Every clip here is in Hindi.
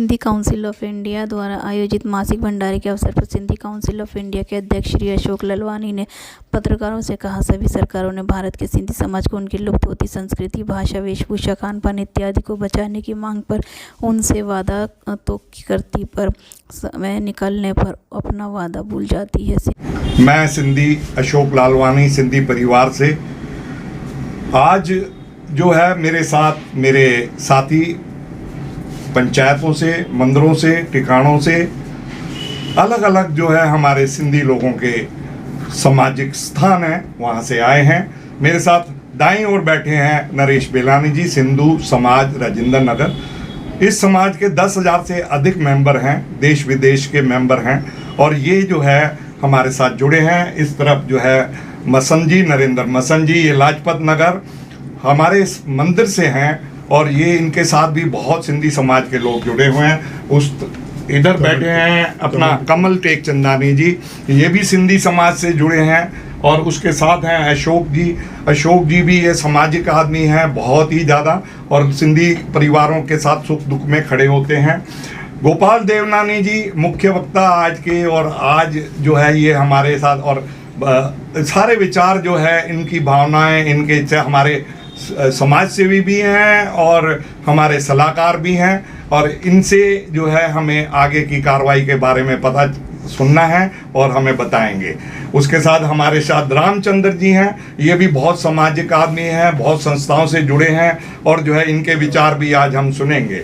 सिंधी काउंसिल ऑफ इंडिया द्वारा आयोजित मासिक भंडारे के अवसर पर सिंधी काउंसिल ऑफ इंडिया के अध्यक्ष श्री अशोक ललवानी ने पत्रकारों से कहा, सभी सरकारों ने भारत के सिंधी समाज को उनकी लुप्त होती संस्कृति, भाषा, वेशभूषा, खान पान इत्यादि को बचाने की मांग पर उनसे वादा तो करती, पर समय निकलने पर अपना वादा भूल जाती है। मैं सिंधी अशोक लालवानी सिंधी परिवार से आज जो है मेरे साथ मेरे साथी पंचायतों से, मंदिरों से, ठिकानों से अलग अलग जो है हमारे सिंधी लोगों के सामाजिक स्थान हैं, वहाँ से आए हैं। मेरे साथ दाईं ओर बैठे हैं नरेश बेलानी जी, सिंधु समाज राजेंद्र नगर। इस समाज के 10,000 से अधिक मेंबर हैं, देश विदेश के मेंबर हैं और ये जो है हमारे साथ जुड़े हैं। इस तरफ जो है मसन जी, नरेंद्र मसन जी, ये लाजपत नगर हमारे इस मंदिर से हैं और ये इनके साथ भी बहुत सिंधी समाज के लोग जुड़े हुए हैं। उस इधर बैठे हैं अपना कमल टेक चंदानी जी, ये भी सिंधी समाज से जुड़े हैं और उसके साथ हैं अशोक जी। अशोक जी भी ये सामाजिक आदमी हैं बहुत ही ज़्यादा और सिंधी परिवारों के साथ सुख दुख में खड़े होते हैं। गोपाल देवनानी जी मुख्य वक्ता आज के, और आज जो है ये हमारे साथ और सारे विचार जो है इनकी भावनाएं, इनके हमारे समाज सेवी भी हैं और हमारे सलाहकार भी हैं और इनसे जो है हमें आगे की कार्रवाई के बारे में पता सुनना है और हमें बताएंगे। उसके साथ हमारे साथ रामचंद्र जी हैं, ये भी बहुत सामाजिक आदमी हैं, बहुत संस्थाओं से जुड़े हैं और जो है इनके विचार भी आज हम सुनेंगे।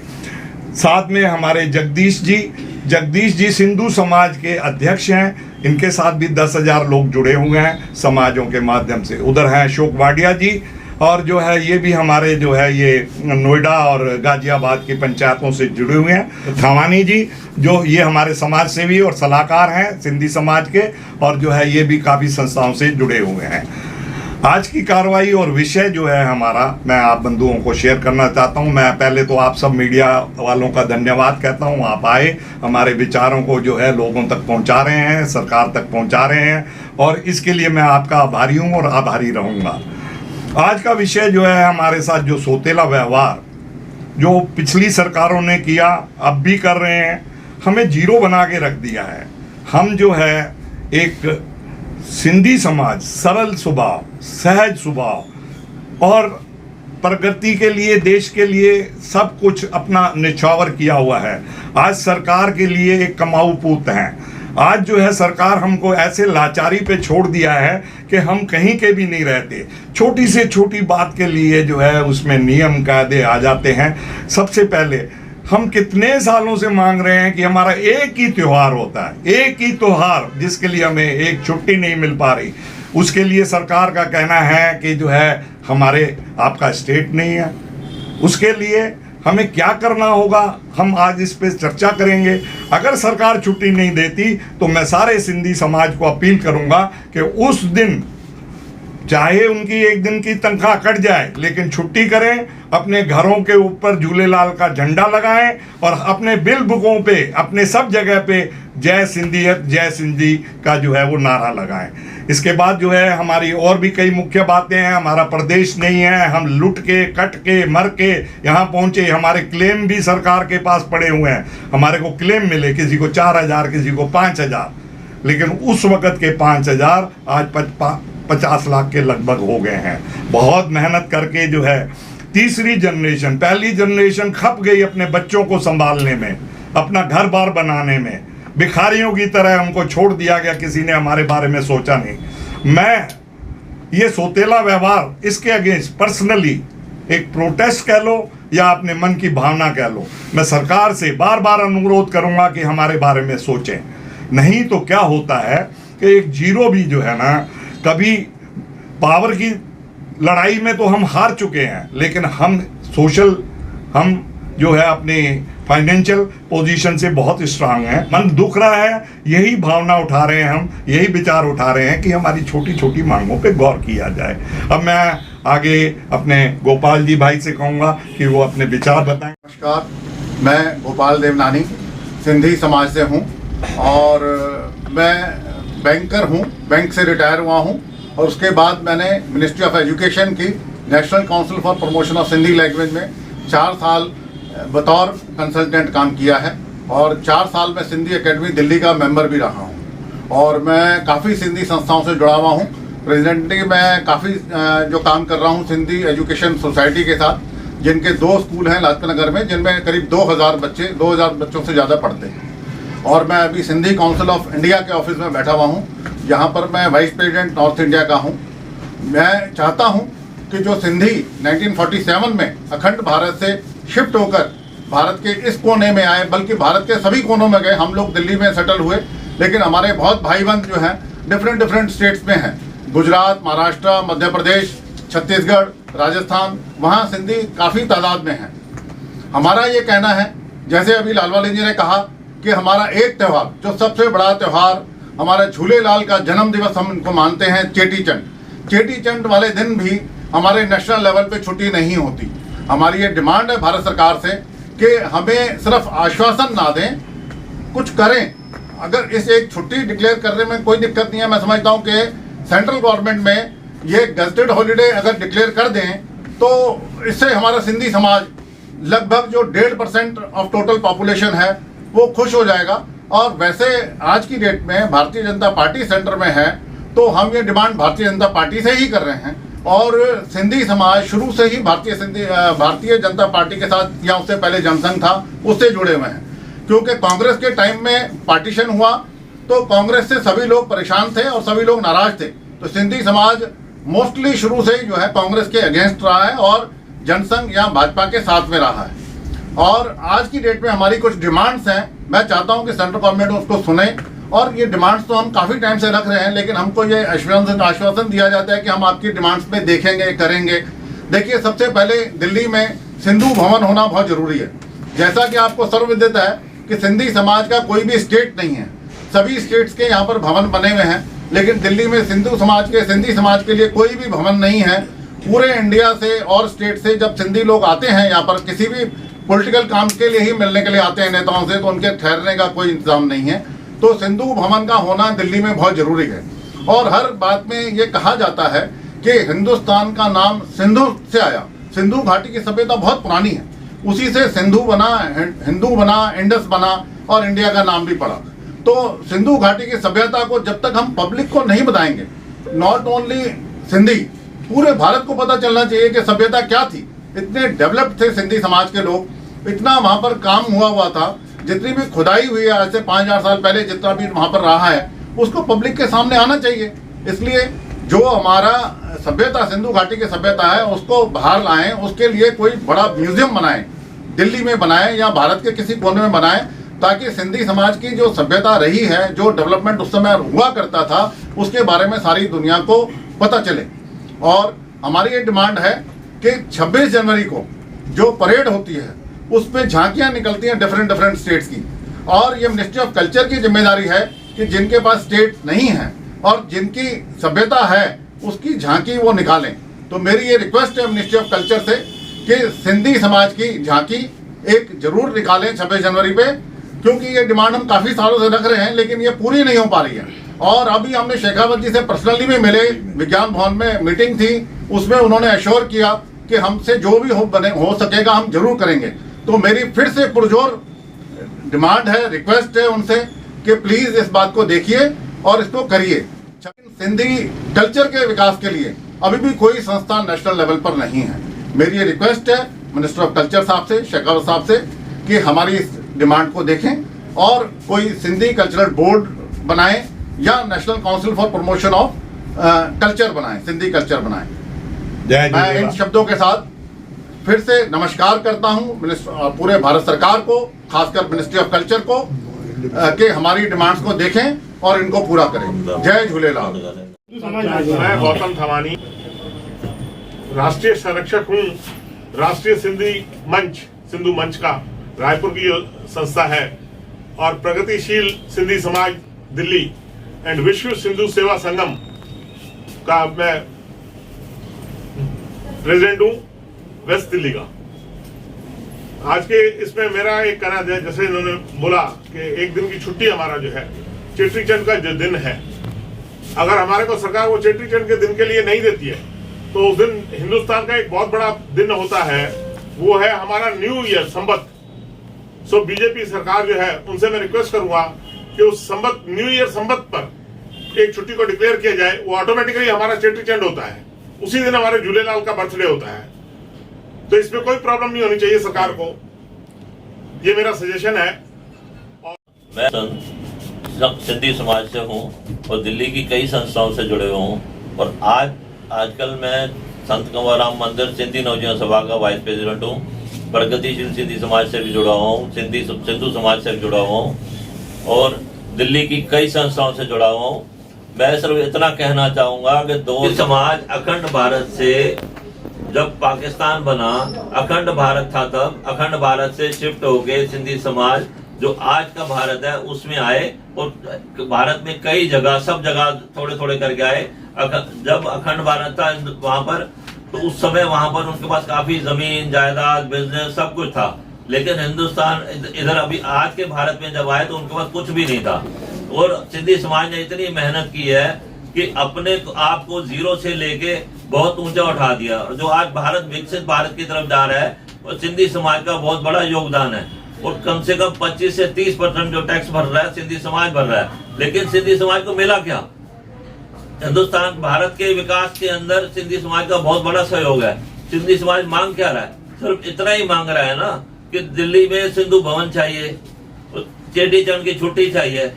साथ में हमारे जगदीश जी सिंधु समाज के अध्यक्ष हैं, इनके साथ भी 10,000 लोग जुड़े हुए हैं समाजों के माध्यम से। उधर हैं अशोक वाडिया जी और जो है ये भी हमारे जो है ये नोएडा और गाजियाबाद की पंचायतों से जुड़े हुए हैं। थावानी जी जो ये हमारे समाज सेवी और सलाहकार हैं सिंधी समाज के और जो है ये भी काफ़ी संस्थाओं से जुड़े हुए हैं। आज की कार्रवाई और विषय जो है हमारा, मैं आप बंधुओं को शेयर करना चाहता हूं। मैं पहले तो आप सब मीडिया वालों का धन्यवाद कहता हूं, आप आए हमारे विचारों को जो है लोगों तक पहुंचा रहे हैं, सरकार तक पहुंचा रहे हैं और इसके लिए मैं आपका आभारी हूं और आभारी रहूंगा। आज का विषय जो है हमारे साथ जो सौतेला व्यवहार जो पिछली सरकारों ने किया, अब भी कर रहे हैं, हमें जीरो बना के रख दिया है। हम जो है एक सिंधी समाज सरल स्वभाव, सहज स्वभाव और प्रगति के लिए, देश के लिए सब कुछ अपना निछावर किया हुआ है। आज सरकार के लिए एक कमाऊ पूत हैं। आज जो है सरकार हमको ऐसे लाचारी पे छोड़ दिया है कि हम कहीं के भी नहीं रहते। छोटी से छोटी बात के लिए जो है उसमें नियम कायदे आ जाते हैं। सबसे पहले हम कितने सालों से मांग रहे हैं कि हमारा एक ही त्यौहार होता है, एक ही त्यौहार जिसके लिए हमें एक छुट्टी नहीं मिल पा रही। उसके लिए सरकार का कहना है कि जो है हमारे आपका स्टेट नहीं है। उसके लिए हमें क्या करना होगा, हम आज इस पे चर्चा करेंगे। अगर सरकार छुट्टी नहीं देती तो मैं सारे सिंधी समाज को अपील करूंगा कि उस दिन चाहे उनकी एक दिन की तनख्वाह कट जाए लेकिन छुट्टी करें, अपने घरों के ऊपर झूलेलाल का झंडा लगाएं और अपने बिल बुकों पे, अपने सब जगह पे जय सिंधियत, जय सिंधी का जो है वो नारा लगाएं। इसके बाद जो है हमारी और भी कई मुख्य बातें हैं। हमारा प्रदेश नहीं है, हम लुट के, कट के, मर के यहाँ पहुँचे। हमारे क्लेम भी सरकार के पास पड़े हुए हैं। हमारे को क्लेम मिले, किसी को 4,000, किसी को 5,000, लेकिन उस वक़्त के 5,000 आज 50 लाख के लगभग हो गए हैं। बहुत मेहनत करके जो है तीसरी जनरेशन, पहली जनरेशन खप गई अपने बच्चों को संभालने में, अपना घर बार बनाने में। भिखारियों की तरह हमको छोड़ दिया गया, किसी ने हमारे बारे में सोचा नहीं। मैं ये सौतेला व्यवहार, इसके अगेंस्ट पर्सनली एक प्रोटेस्ट कह लो या अपने मन की भावना कह लो, मैं सरकार से बार बार अनुरोध करूंगा कि हमारे बारे में सोचें। नहीं तो क्या होता है कि एक जीरो भी जो है ना, कभी पावर की लड़ाई में तो हम हार चुके हैं, लेकिन हम सोशल, हम जो है अपनी फाइनेंशियल पोजीशन से बहुत स्ट्रांग हैं। मन दुख रहा है, यही भावना उठा रहे हैं हम, यही विचार उठा रहे हैं कि हमारी छोटी छोटी मांगों पे गौर किया जाए। अब मैं आगे अपने गोपाल जी भाई से कहूँगा कि वो अपने विचार बताएं। नमस्कार, मैं गोपाल देवनानी सिंधी समाज से हूँ और मैं बैंकर हूँ, बैंक से रिटायर हुआ हूँ और उसके बाद मैंने मिनिस्ट्री ऑफ एजुकेशन की national council for promotion of Sindhi language में 4 साल बतौर कंसल्टेंट काम किया है और 4 साल में सिंधी एकेडमी दिल्ली का मेंबर भी रहा हूँ और मैं काफ़ी सिंधी संस्थाओं से जुड़ा हुआ हूँ। प्रेजेंटली मैं काफ़ी जो काम कर रहा हूँ सिंधी एजुकेशन सोसाइटी के साथ, जिनके 2 स्कूल हैं लाजपत नगर में, जिनमें करीब 2000 बच्चों से ज़्यादा पढ़ते हैं। और मैं अभी सिंधी काउंसिल ऑफ इंडिया के ऑफिस में बैठा हुआ हूँ, जहाँ पर मैं वाइस प्रेसिडेंट नॉर्थ इंडिया का हूँ। मैं चाहता हूँ कि जो सिंधी 1947 में अखंड भारत से शिफ्ट होकर भारत के इस कोने में आए, बल्कि भारत के सभी कोनों में गए। हम लोग दिल्ली में सेटल हुए, लेकिन हमारे बहुत भाई बंद जो हैं डिफरेंट स्टेट्स में हैं, गुजरात, महाराष्ट्र, मध्य प्रदेश, छत्तीसगढ़, राजस्थान, वहाँ सिंधी काफ़ी तादाद में हैं। हमारा ये कहना है, जैसे अभी लालवानी जी ने कहा कि हमारा एक त्यौहार, जो सबसे बड़ा त्यौहार हमारा झूलेलाल का जन्म दिवस हम इनको मानते हैं, चेटी चंड वाले दिन भी हमारे नेशनल लेवल पे छुट्टी नहीं होती। हमारी ये डिमांड है भारत सरकार से कि हमें सिर्फ आश्वासन ना दें, कुछ करें। अगर इस एक छुट्टी डिक्लेयर करने में कोई दिक्कत नहीं है। मैं समझता हूँ कि सेंट्रल गवर्नमेंट में ये गजटेड हॉलीडे अगर डिक्लेयर कर दें तो इससे हमारा सिंधी समाज लगभग जो 1.5% ऑफ टोटल पॉपुलेशन है वो खुश हो जाएगा। और वैसे आज की डेट में भारतीय जनता पार्टी सेंटर में है, तो हम ये डिमांड भारतीय जनता पार्टी से ही कर रहे हैं। और सिंधी समाज शुरू से ही भारतीय जनता पार्टी के साथ, या उससे पहले जनसंघ था, उससे जुड़े हुए हैं। क्योंकि कांग्रेस के टाइम में पार्टीशन हुआ तो कांग्रेस से सभी लोग परेशान थे और सभी लोग नाराज थे। तो सिंधी समाज मोस्टली शुरू से ही जो है कांग्रेस के अगेंस्ट रहा है और जनसंघ या भाजपा के साथ में रहा है। और आज की डेट में हमारी कुछ डिमांड्स हैं। मैं चाहता हूं कि सेंट्रल गवर्नमेंट उसको सुने। और ये डिमांड्स तो हम काफ़ी टाइम से रख रहे हैं, लेकिन हमको ये आश्वासन दिया जाता है कि हम आपकी डिमांड्स पे देखेंगे, करेंगे। देखिए, सबसे पहले दिल्ली में सिंधु भवन होना बहुत ज़रूरी है। जैसा कि आपको सर्वविदित है कि सिंधी समाज का कोई भी स्टेट नहीं है, सभी स्टेट्स के यहाँ पर भवन बने हुए हैं, लेकिन दिल्ली में सिंधी समाज के लिए कोई भी भवन नहीं है। पूरे इंडिया से और स्टेट से जब सिंधी लोग आते हैं यहाँ पर किसी भी पॉलिटिकल काम के लिए ही मिलने के लिए आते हैं नेताओं से, तो उनके ठहरने का कोई इंतजाम नहीं है। तो सिंधु भवन का होना दिल्ली में बहुत ज़रूरी है। और हर बात में ये कहा जाता है कि हिंदुस्तान का नाम सिंधु से आया। सिंधु घाटी की सभ्यता बहुत पुरानी है, उसी से सिंधु बना, हिंदू बना, इंडस बना और इंडिया का नाम भी पड़ा। तो सिंधु घाटी की सभ्यता को जब तक हम पब्लिक को नहीं बताएंगे, नॉट ओनली सिंधी, पूरे भारत को पता चलना चाहिए कि सभ्यता क्या थी। इतने डेवलप्ड थे सिंधी समाज के लोग, इतना वहाँ पर काम हुआ था। जितनी भी खुदाई हुई है आज से 5000 साल पहले, जितना भी वहाँ पर रहा है, उसको पब्लिक के सामने आना चाहिए। इसलिए जो हमारा सभ्यता, सिंधु घाटी की सभ्यता है, उसको बाहर लाएं। उसके लिए कोई बड़ा म्यूजियम बनाएं, दिल्ली में बनाएं या भारत के किसी कोने में बनाएं, ताकि सिंधी समाज की जो सभ्यता रही है, जो डेवलपमेंट उस समय हुआ करता था, उसके बारे में सारी दुनिया को पता चले। और हमारी ये डिमांड है कि 26 जनवरी को जो परेड होती है उस पर झांकियाँ निकलती हैं डिफरेंट स्टेट्स की, और ये मिनिस्ट्री ऑफ कल्चर की जिम्मेदारी है कि जिनके पास स्टेट नहीं है और जिनकी सभ्यता है उसकी झांकी वो निकालें। तो मेरी ये रिक्वेस्ट है मिनिस्ट्री ऑफ कल्चर से कि सिंधी समाज की झांकी एक जरूर निकालें 26 जनवरी पे, क्योंकि ये डिमांड हम काफ़ी सालों से रख रहे हैं, लेकिन ये पूरी नहीं हो पा रही है। और अभी हमने शेखावत जी से पर्सनली भी मिले, विज्ञान भवन में मीटिंग थी, उसमें उन्होंने एश्योर किया कि हमसे जो भी हो सकेगा हम जरूर करेंगे। तो मेरी फिर से पुरजोर डिमांड है, रिक्वेस्ट है उनसे कि प्लीज़ इस बात को देखिए और इसको करिए। सिंधी कल्चर के विकास के लिए अभी भी कोई संस्था नेशनल लेवल पर नहीं है। मेरी ये रिक्वेस्ट है मिनिस्टर ऑफ कल्चर साहब से, शेखावत साहब से, कि हमारी इस डिमांड को देखें और कोई सिंधी कल्चरल बोर्ड बनाएं या national council for promotion of culture बनाएं, सिंधी कल्चर बनाएं। मैं इन शब्दों के साथ फिर से नमस्कार करता हूं पूरे भारत सरकार को, खासकर मिनिस्ट्री ऑफ कल्चर को, कि हमारी डिमांड्स को देखें और इनको पूरा करें। जय झूलेलाल। मैं गौतम थवानी राष्ट्रीय संरक्षक हूँ। राष्ट्रीय सिंधी मंच, सिंधु मंच का रायपुर की संस्था है, और प्रगतिशील सिंधी समाज दिल्ली एंड विश्व सिंधु सेवा संगम का मैं प्रेसिडेंट हूँ, वेस्ट दिल्ली का। आज के इसमें मेरा एक कहना है, जैसे इन्होंने बोला कि एक दिन की छुट्टी हमारा जो है चेट्री चंड का जो दिन है, अगर हमारे को सरकार वो चेट्री चंड के दिन के लिए नहीं देती है तो उस दिन हिंदुस्तान का एक बहुत बड़ा दिन होता है वो है हमारा न्यू ईयर संबत। सो बीजेपी सरकार जो है उनसे मैं रिक्वेस्ट करूंगा कि उस संबत न्यू ईयर संबत पर एक छुट्टी को डिक्लेयर किया जाए। वो ऑटोमेटिकली हमारा चेटी चंड होता है, उसी दिन हमारे झूलेलाल का बर्थडे होता है, तो इसमें कोई प्रॉब्लम नहीं होनी चाहिए सरकार को। ये मेरा सजेशन है। मैं सिंधी समाज से हूँ और दिल्ली की कई संस्थाओं से जुड़े हुए हूँ और आजकल मैं संत कंवरराम मंदिर सिंधी नवजीवन सभा का वाइस प्रेसिडेंट हूँ। प्रगतिशील सिंधी समाज से भी जुड़ा हुआ हूँ, सिंधु समाज से भी जुड़ा हुआ हूँ और दिल्ली की कई संस्थाओं से जुड़ा हुआ हूँ। मैं सिर्फ इतना कहना चाहूँगा कि दो समाज अखंड भारत से, जब पाकिस्तान बना अखंड भारत था, तब अखंड भारत से शिफ्ट हो गए सिंधी समाज जो आज का भारत है उसमें आए और भारत में कई जगह, सब जगह थोड़े थोड़े करके आए। जब अखंड भारत था वहां पर, तो उस समय वहां पर उनके पास काफी जमीन जायदाद बिजनेस सब कुछ था, लेकिन हिंदुस्तान इधर अभी आज के भारत में जब आए तो उनके पास कुछ भी नहीं था। और सिंधी समाज ने इतनी मेहनत की है कि अपने आप को जीरो से लेके बहुत ऊंचा उठा दिया और जो आज भारत विकसित भारत की तरफ जा रहा है वो सिंधी समाज का बहुत बड़ा योगदान है। और कम से कम 25 से 30% जो टैक्स भर रहा है सिंधी समाज भर रहा है, लेकिन सिंधी समाज को मिला क्या? हिंदुस्तान भारत के विकास के अंदर सिंधी समाज का बहुत बड़ा सहयोग है। सिंधी समाज मांग क्या रहा है? सिर्फ इतना ही मांग रहा है ना कि दिल्ली में सिंधु भवन चाहिए, चेटी चंड की छुट्टी चाहिए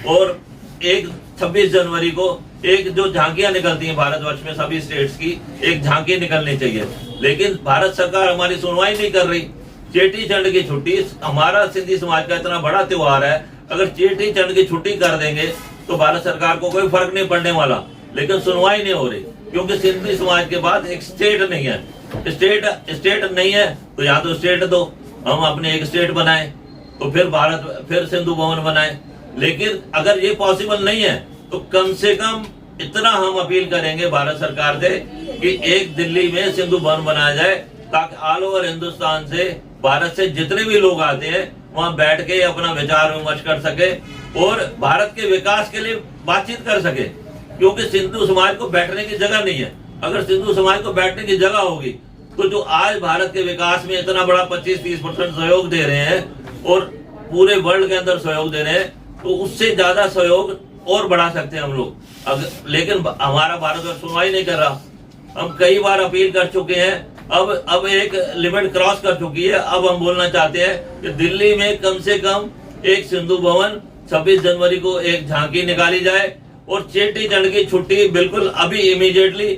और 26 जनवरी को एक जो झांकियां निकलती हैं भारतवर्ष में सभी स्टेट्स की, एक झांकी निकलनी चाहिए। लेकिन भारत सरकार हमारी सुनवाई नहीं कर रही। चेटी चंड की छुट्टी हमारा सिंधी समाज का इतना बड़ा त्योहार है, अगर चेटी चंड की छुट्टी कर देंगे तो भारत सरकार को कोई फर्क नहीं पड़ने वाला, लेकिन सुनवाई नहीं हो रही क्योंकि सिंधी समाज के पास एक स्टेट नहीं है। स्टेट नहीं है तो या तो स्टेट दो, हम अपने एक स्टेट बनाए तो फिर सिंधु भवन बनाए। लेकिन अगर ये पॉसिबल नहीं है तो कम से कम इतना हम अपील करेंगे भारत सरकार से कि एक दिल्ली में सिंधु भवन बनाया जाए ताकि ऑल ओवर हिंदुस्तान से, भारत से जितने भी लोग आते हैं वहां बैठ के अपना विचार विमर्श कर सके और भारत के विकास के लिए बातचीत कर सके, क्योंकि सिंधु समाज को बैठने की जगह नहीं है। अगर सिंधु समाज को बैठने की जगह होगी तो जो आज भारत के विकास में इतना बड़ा 25-30% सहयोग दे रहे हैं और पूरे वर्ल्ड के अंदर सहयोग दे रहे हैं, तो उससे ज्यादा सहयोग और बढ़ा सकते हैं हम लोग। लेकिन हमारा भारत सुनवाई नहीं कर रहा। हम कई बार अपील कर चुके हैं, अब एक लिमिट क्रॉस कर चुकी है। अब हम बोलना चाहते हैं कि दिल्ली में कम से कम एक सिंधु भवन, 26 जनवरी को एक झांकी निकाली जाए और चेटी चंड की छुट्टी बिल्कुल अभी इमीडिएटली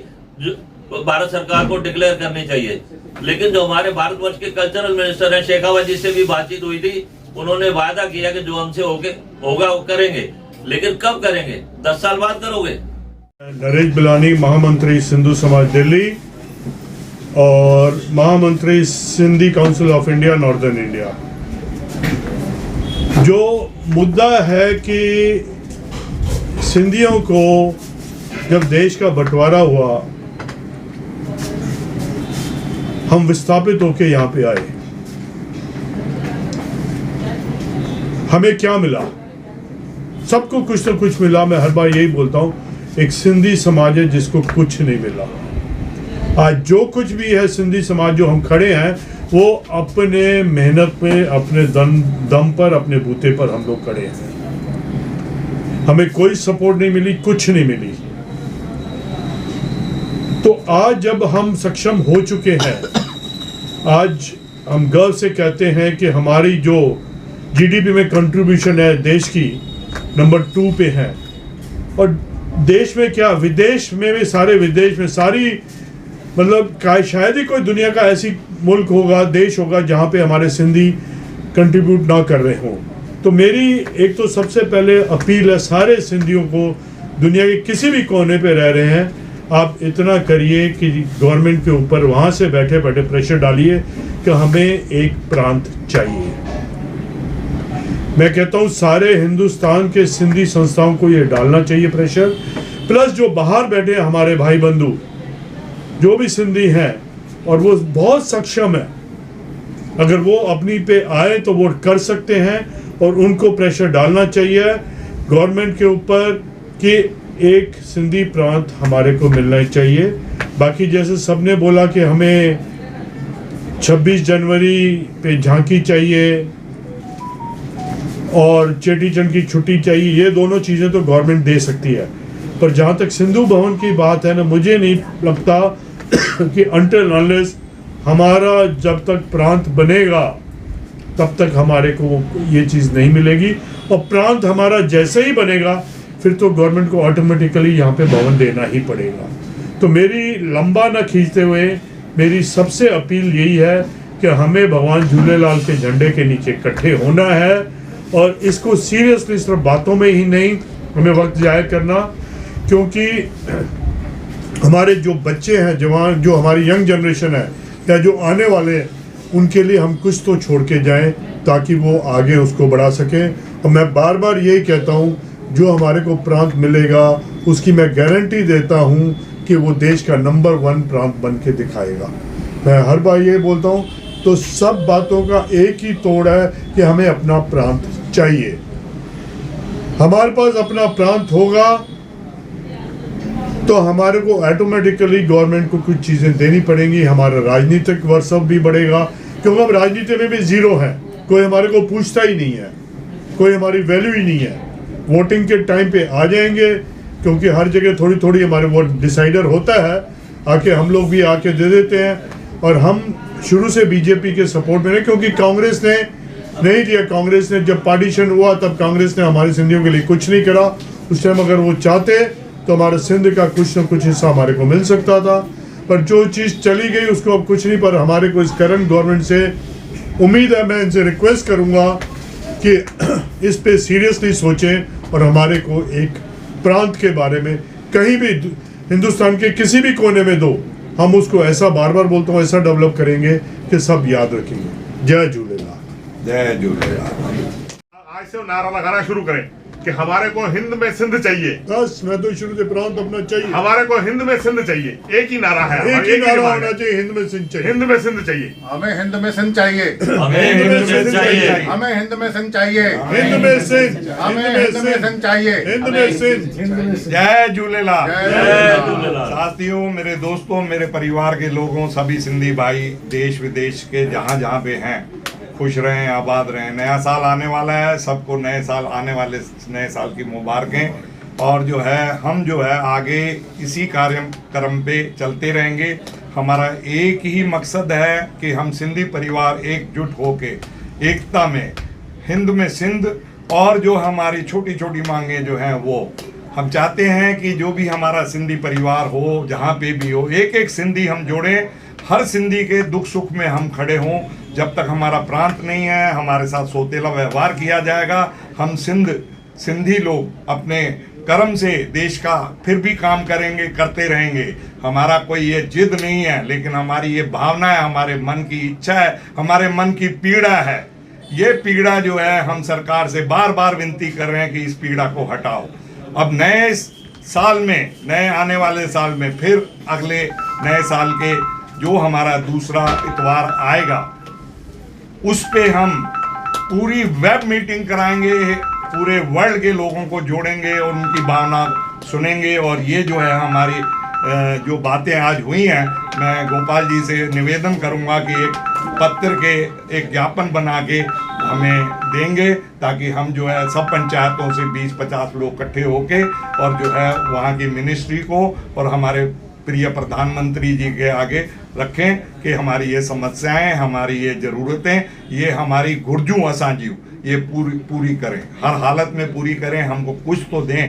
भारत सरकार को डिक्लेयर करनी चाहिए। लेकिन जो हमारे भारतवर्ष के कल्चरल मिनिस्टर हैं, शेखावत जी से भी बातचीत हुई थी, उन्होंने वायदा किया कि जो हमसे होगा वो करेंगे, लेकिन कब करेंगे? 10 साल बाद करोगे? नरेश बिलानी, महामंत्री सिंधु समाज दिल्ली और महामंत्री Sindhi council of India northern India. जो मुद्दा है कि सिंधियों को जब देश का बंटवारा हुआ, हम विस्थापित होकर यहाँ पे आए, हमें क्या मिला? सबको कुछ न कुछ मिला। मैं हर बार यही बोलता हूँ, एक सिंधी समाज है जिसको कुछ नहीं मिला। आज जो कुछ भी है सिंधी समाज जो हम खड़े हैं वो अपने मेहनत पे, अपने दम पर, अपने बूते पर हम लोग खड़े हैं। हमें कोई सपोर्ट नहीं मिली, कुछ नहीं मिली। तो आज जब हम सक्षम हो चुके हैं, आज हम गर्व से कहते हैं कि हमारी जो जीडीपी में कंट्रीब्यूशन है देश की नंबर 2 पे है। और देश में क्या, विदेश में भी, सारे विदेश में सारी, मतलब शायद ही कोई दुनिया का ऐसी मुल्क होगा, देश होगा जहाँ पे हमारे सिंधी कंट्रीब्यूट ना कर रहे हों। तो मेरी एक तो सबसे पहले अपील है सारे सिंधियों को, दुनिया के किसी भी कोने पे रह रहे हैं, आप इतना करिए कि गवर्नमेंट के ऊपर वहाँ से बैठे बैठे प्रेशर डालिए कि हमें एक प्रांत चाहिए। मैं कहता हूँ सारे हिंदुस्तान के सिंधी संस्थाओं को ये डालना चाहिए प्रेशर, प्लस जो बाहर बैठे हमारे भाई बंधु जो भी सिंधी हैं और वो बहुत सक्षम है, अगर वो अपनी पे आए तो वो कर सकते हैं और उनको प्रेशर डालना चाहिए गवर्नमेंट के ऊपर कि एक सिंधी प्रांत हमारे को मिलना चाहिए। बाकी जैसे सबने बोला कि हमें 26 जनवरी पे झांकी चाहिए और चेटी चंद की छुट्टी चाहिए, ये दोनों चीज़ें तो गवर्नमेंट दे सकती है। पर जहाँ तक सिंधु भवन की बात है ना, मुझे नहीं लगता कि अनटिल अनलेस हमारा जब तक प्रांत बनेगा तब तक हमारे को ये चीज़ नहीं मिलेगी। और प्रांत हमारा जैसे ही बनेगा फिर तो गवर्नमेंट को ऑटोमेटिकली यहाँ पे भवन देना ही पड़ेगा। तो मेरी लंबा ना खींचते हुए मेरी सबसे अपील यही है कि हमें भगवान झूलेलाल के झंडे के नीचे इकट्ठे होना है और इसको सीरियसली सिर्फ बातों में ही नहीं हमें वक्त जाया करना, क्योंकि हमारे जो बच्चे हैं, जवान, जो हमारी यंग जनरेशन है या जो आने वाले हैं, उनके लिए हम कुछ तो छोड़ के जाएं ताकि वो आगे उसको बढ़ा सकें। और मैं बार बार यही कहता हूँ, जो हमारे को प्रांत मिलेगा उसकी मैं गारंटी देता हूँ कि वो देश का नंबर 1 प्रांत बन के दिखाएगा। मैं हर बार ये बोलता हूँ। तो सब बातों का एक ही तोड़ है कि हमें अपना प्रांत चाहिए। हमारे पास अपना प्रांत होगा तो हमारे को ऑटोमेटिकली गवर्नमेंट को कुछ चीज़ें देनी पड़ेंगी। हमारा राजनीतिक वर्चस्व भी बढ़ेगा, क्योंकि हम राजनीति में भी जीरो हैं, कोई हमारे को पूछता ही नहीं है, कोई हमारी वैल्यू ही नहीं है। वोटिंग के टाइम पे आ जाएंगे, क्योंकि हर जगह थोड़ी थोड़ी हमारे वोट डिसाइडर होता है, आके हम लोग भी आके दे देते हैं। और हम शुरू से बीजेपी के सपोर्ट में रहे, क्योंकि कांग्रेस ने नहीं दिया। कांग्रेस ने जब पार्टीशन हुआ तब कांग्रेस ने हमारे सिंधियों के लिए कुछ नहीं करा। उस टाइम अगर वो चाहते तो हमारे सिंध का कुछ न कुछ हिस्सा हमारे को मिल सकता था, पर जो चीज़ चली गई उसको अब कुछ नहीं। पर हमारे को इस करंट गवर्नमेंट से उम्मीद है, मैं इनसे रिक्वेस्ट करूँगा कि इस पे सीरियसली सोचें और हमारे को एक प्रांत के बारे में कहीं भी हिंदुस्तान के किसी भी कोने में दो, हम उसको ऐसा बार बार बोलता हूँ ऐसा डेवलप करेंगे कि सब याद रखेंगे। जय झूलेलाल। जय झूलेलाल। आज से नारा लगाना शुरू करें कि हमारे को हिंद में सिंध चाहिए। बस मैं तो शुरू से प्रांत अपना चाहिए, हमारे को हिंद में सिंध चाहिए, एक ही नारा है, एक ही नारा होना चाहिए, हिंद में सिंध चाहिए, हिंद में सिंध चाहिए, हमें हिंद में सिंध चाहिए, हमें हिंद में सिंध चाहिए, हमें हिंद में सिंध चाहिए, हिंद में सिंध, हमें हिंद में सिंध चाहिए, हिंद में सिंध। जय झूलेलाल। जय झूलेलाल। साथियों, मेरे दोस्तों, मेरे परिवार के लोगों, सभी सिंधी भाई देश विदेश के जहाँ जहाँ पे हैं, खुश रहें, आबाद रहें। नया साल आने वाला है, सबको नए साल आने वाले नए साल की मुबारकें। और जो है हम जो है आगे इसी कार्यक्रम पे चलते रहेंगे। हमारा एक ही मकसद है कि हम सिंधी परिवार एकजुट होके एकता में हिंद में सिंध, और जो हमारी छोटी छोटी मांगें जो हैं वो हम चाहते हैं कि जो भी हमारा सिंधी परिवार हो, जहाँ पे भी हो, एक एक सिंधी हम जोड़ें, हर सिंधी के दुख सुख में हम खड़े हों। जब तक हमारा प्रांत नहीं है, हमारे साथ सौतेला व्यवहार किया जाएगा। हम सिंधी लोग अपने कर्म से देश का फिर भी काम करेंगे, करते रहेंगे। हमारा कोई ये जिद नहीं है, लेकिन हमारी ये भावना है, हमारे मन की इच्छा है, हमारे मन की पीड़ा है। ये पीड़ा जो है हम सरकार से बार बार विनती कर रहे हैं कि इस पीड़ा को हटाओ। अब नए साल में, नए आने वाले साल में, फिर अगले नए साल के जो हमारा दूसरा इतवार आएगा, उस पे हम पूरी वेब मीटिंग कराएंगे, पूरे वर्ल्ड के लोगों को जोड़ेंगे और उनकी भावना सुनेंगे। और ये जो है हमारी जो बातें आज हुई हैं, मैं गोपाल जी से निवेदन करूंगा कि एक पत्र के एक ज्ञापन बना के हमें देंगे, ताकि हम जो है सब पंचायतों से 20-50 लोग इकट्ठे होके और जो है वहाँ की मिनिस्ट्री को और हमारे प्रिय प्रधानमंत्री जी के आगे रखें कि हमारी ये समस्याएं, हमारी ये ज़रूरतें, ये हमारी गुर्जू असांजियूं ये पूरी करें, हर हालत में पूरी करें, हमको कुछ तो दें।